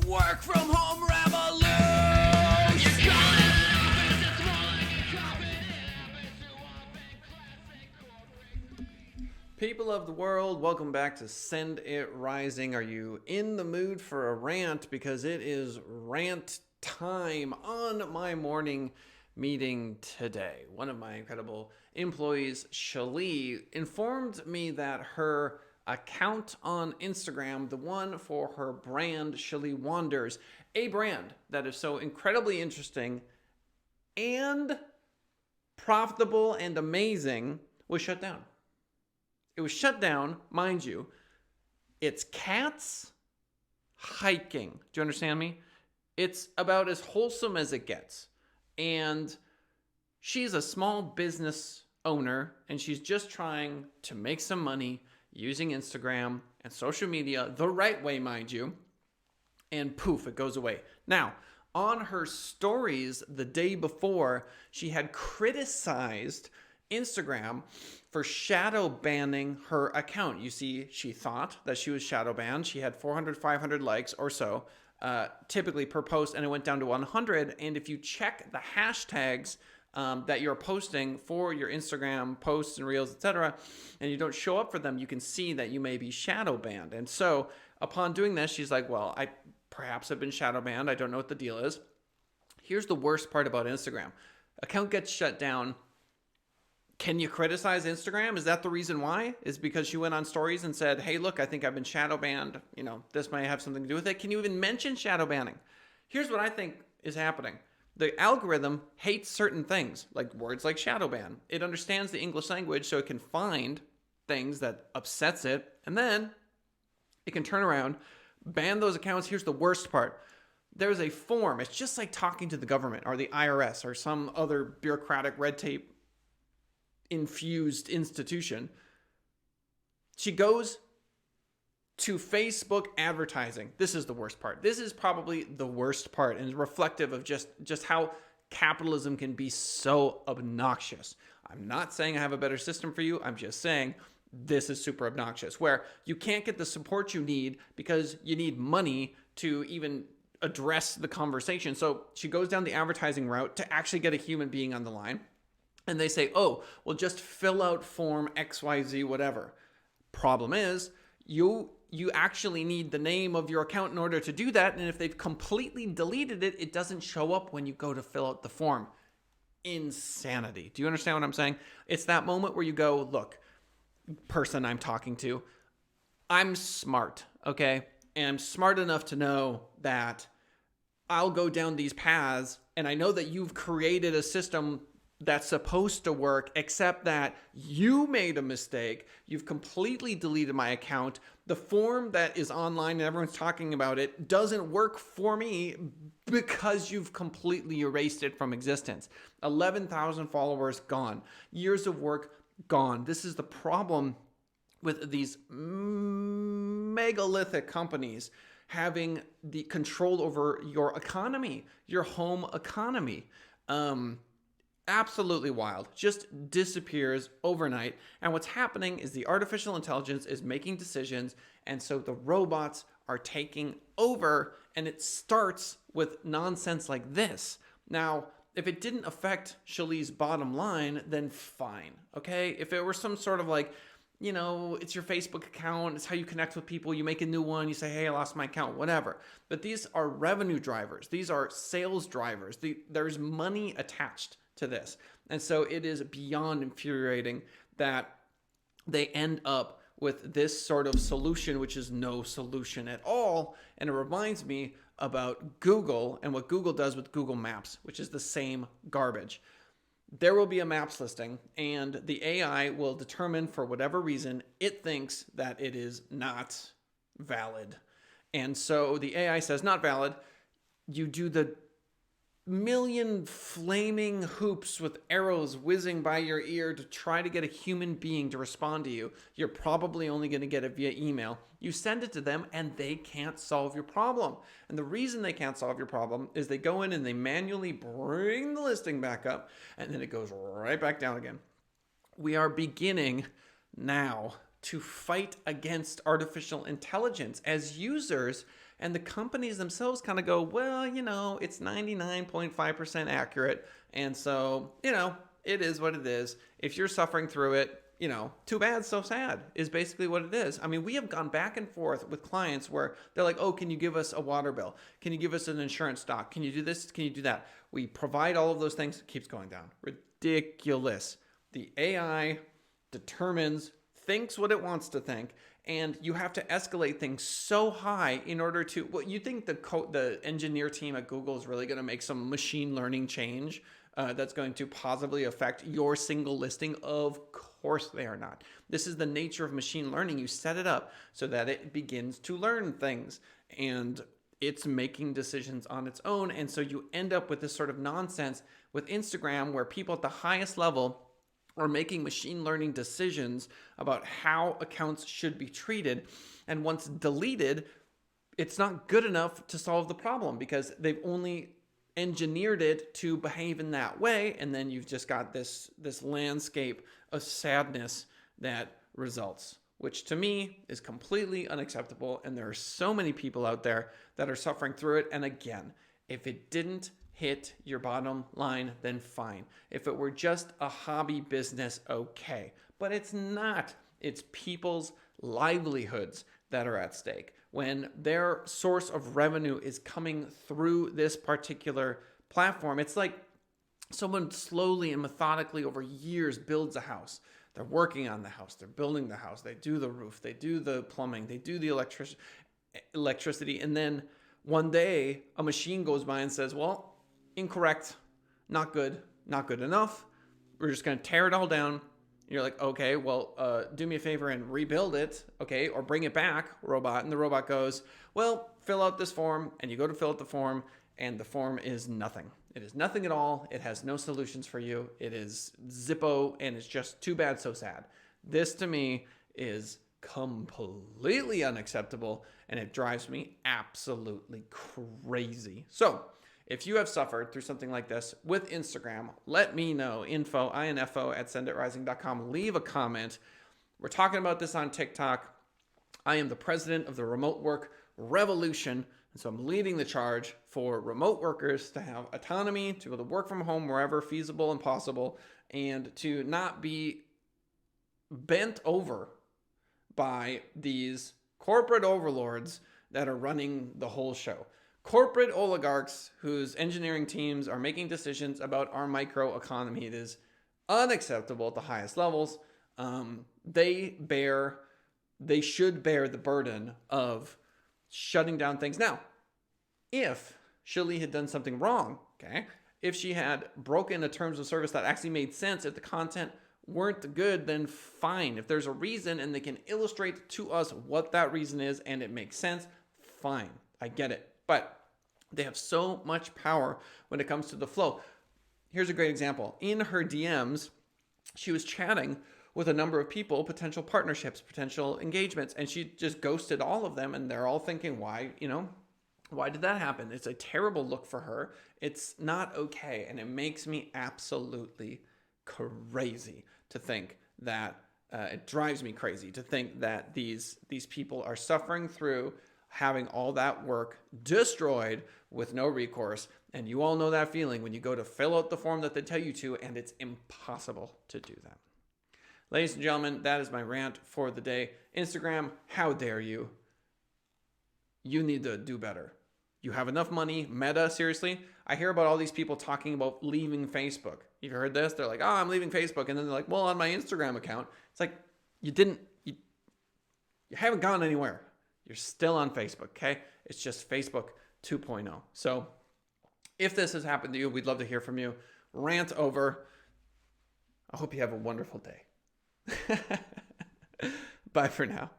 Work from home revolution. People of the world, welcome back to Send It Rising. Are you in the mood for a rant? Because it is rant time on my morning meeting today. One of my incredible employees, Shalee, informed me that her account on Instagram, the one for her brand, Shalee Wanders, a brand that is so incredibly interesting and profitable and amazing, was shut down. It was shut down, mind you. It's cats hiking. Do you understand me? It's about as wholesome as it gets. And she's a small business owner, and she's just trying to make some money using Instagram and social media the right way, mind you. And poof, it goes away. Now, on her stories the day before, she had criticized Instagram for shadow banning her account. You see, she thought that she was shadow banned. She had 400, 500 likes or so, typically per post, and it went down to 100. And if you check the hashtags that you're posting for your Instagram posts and reels, etc., and you don't show up for them, you can see that you may be shadow banned. And so upon doing this, she's like, well, I perhaps have been shadow banned. I don't know what the deal is. Here's the worst part about Instagram. Account gets shut down. Can you criticize Instagram? Is that the reason why? Is because she went on stories and said, hey, look, I think I've been shadow banned. You know, this may have something to do with it. Can you even mention shadow banning? Here's what I think is happening. The algorithm hates certain things, like words like shadow ban. It understands the English language, so it can find things that upsets it, and then it can turn around, ban those accounts. Here's the worst part. There's a form. It's just like talking to the government or the IRS or some other bureaucratic red tape infused institution. She goes to Facebook advertising. This is the worst part. This is probably the worst part, and is reflective of just how capitalism can be so obnoxious. I'm not saying I have a better system for you. I'm just saying this is super obnoxious, where you can't get the support you need because you need money to even address the conversation. So she goes down the advertising route to actually get a human being on the line. And they say, oh, well, just fill out form XYZ, whatever. Problem is, you actually need the name of your account in order to do that. And if they've completely deleted it, it doesn't show up when you go to fill out the form. Insanity. Do you understand what I'm saying? It's that moment where you go, look, person I'm talking to, I'm smart, okay? And I'm smart enough to know that I'll go down these paths, and I know that you've created a system that's supposed to work, except that you made a mistake. You've completely deleted my account. The form that is online and everyone's talking about it doesn't work for me because you've completely erased it from existence. 11,000 followers gone. Years of work gone. This is the problem with these megalithic companies having the control over your economy, your home economy. Absolutely wild. Just disappears overnight. And what's happening is the artificial intelligence is making decisions, and so the robots are taking over, and it starts with nonsense like this. Now, if it didn't affect Shalee's bottom line, then fine, okay? If it were some sort of like, you know, it's your Facebook account, it's how you connect with people, you make a new one, you say, hey, I lost my account, whatever. But these are revenue drivers. These are sales drivers. There's money attached to this. And so it is beyond infuriating that they end up with this sort of solution, which is no solution at all. And it reminds me about Google and what Google does with Google Maps, which is the same garbage. There will be a maps listing, and the AI will determine, for whatever reason, it thinks that it is not valid. And so the AI says, not valid. You do the million flaming hoops with arrows whizzing by your ear to try to get a human being to respond to you. You're probably only going to get it via email. You send it to them and they can't solve your problem. And the reason they can't solve your problem is they go in and they manually bring the listing back up, and then it goes right back down again. We are beginning now to fight against artificial intelligence as users. And the companies themselves kind of go, well, it's 99.5% accurate. And so, it is what it is. If you're suffering through it, too bad, so sad is basically what it is. I mean, we have gone back and forth with clients where they're like, oh, can you give us a water bill? Can you give us an insurance doc? Can you do this? Can you do that? We provide all of those things. It keeps going down. Ridiculous. The AI determines, thinks what it wants to think, and you have to escalate things so high in order to, well, you think the engineer team at Google is really going to make some machine learning change that's going to positively affect your single listing? Of course they are not. This is the nature of machine learning. You set it up so that it begins to learn things, and it's making decisions on its own. And so you end up with this sort of nonsense with Instagram where people at the highest level are making machine learning decisions about how accounts should be treated. And once deleted, it's not good enough to solve the problem because they've only engineered it to behave in that way. And then you've just got this landscape of sadness that results, which to me is completely unacceptable. And there are so many people out there that are suffering through it. And again, if it didn't hit your bottom line, then fine. If it were just a hobby business, okay. But it's not. It's people's livelihoods that are at stake. When their source of revenue is coming through this particular platform, it's like someone slowly and methodically over years builds a house. They're working on the house. They're building the house. They do the roof. They do the plumbing. They do the electricity. And then one day a machine goes by and says, well, incorrect, not good, not good enough. We're just going to tear it all down. You're like, okay, well, do me a favor and rebuild it, okay, or bring it back, robot. And the robot goes, well, fill out this form. And you go to fill out the form, and the form is nothing. It is nothing at all. It has no solutions for you. It is Zippo, and it's just too bad, so sad. This, to me, is completely unacceptable, and it drives me absolutely crazy. So, if you have suffered through something like this with Instagram, let me know. Info at senditrising.com. Leave a comment. We're talking about this on TikTok. I am the president of the remote work revolution. And so I'm leading the charge for remote workers to have autonomy, to be able to work from home wherever feasible and possible, and to not be bent over by these corporate overlords that are running the whole show. Corporate oligarchs whose engineering teams are making decisions about our micro economy. It is unacceptable at the highest levels. They should bear the burden of shutting down things. Now, if Shalee had done something wrong, okay, if she had broken a terms of service that actually made sense, if the content weren't good, then fine. If there's a reason and they can illustrate to us what that reason is and it makes sense, fine. I get it. But they have so much power when it comes to the flow. Here's a great example. In her DMs, she was chatting with a number of people, potential partnerships, potential engagements, and she just ghosted all of them, and they're all thinking, why did that happen? It's a terrible look for her. It's not okay, and it makes me absolutely crazy to think that, it drives me crazy to think that these people are suffering through having all that work destroyed with no recourse. And you all know that feeling when you go to fill out the form that they tell you to, and it's impossible to do that. Ladies and gentlemen, that is my rant for the day. Instagram, how dare you? You need to do better. You have enough money. Meta, seriously? I hear about all these people talking about leaving Facebook. You've heard this? They're like, oh, I'm leaving Facebook. And then they're like, well, on my Instagram account. It's like, you haven't gone anywhere. You're still on Facebook, okay? It's just Facebook 2.0. So if this has happened to you, we'd love to hear from you. Rant over. I hope you have a wonderful day. Bye for now.